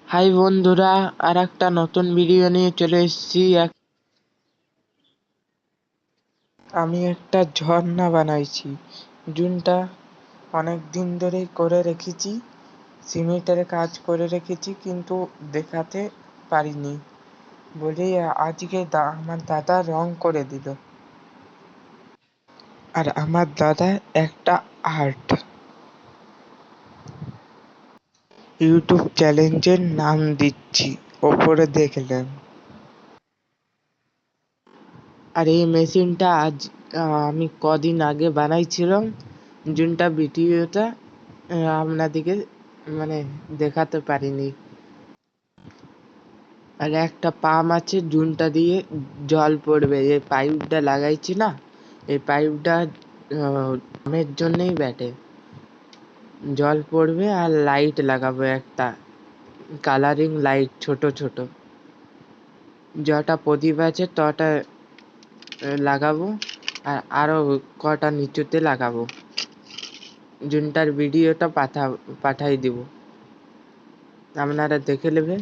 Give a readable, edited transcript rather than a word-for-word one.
High বন্ধুরা, আর একটা নতুন ভিডিও নিয়ে চলে এসেছি। আমি একটা ঝর্ণা বানাইছি, যোনটা অনেক দিন ধরে করে রেখেছি। সিমেন্টের কাজ করে রেখেছি, কিন্তু দেখাতে পারিনি বলেই আজকে আমার দাদা রং করে দিল। আর আমার দাদা একটা আর্ট ইউটিউব চ্যালেঞ্জের নাম দিচ্ছি, ওপরে দেখলেন। আর এই মেশিনটা আমি কদিন আগে বানাইছিলাম, যোনটা ভিডিওটা আপনাদিকে মানে দেখাতে পারিনি। আর একটা পাম্প আছে, যোনটা দিয়ে জল পড়বে। এই পাইপটা লাগাইছি না, এই পাইপটা পাম্পের জন্যই ব্যাটে জল পড়বে। আর লাইট লাগাবো, একটা কালারিং লাইট, ছোট ছোট যটা প্রদীপ আছে তটা লাগাবো। আর আরো কটা নিচুতে লাগাবো, যোনটার ভিডিওটা পাঠাই দিব, আপনারা দেখে নেবেন।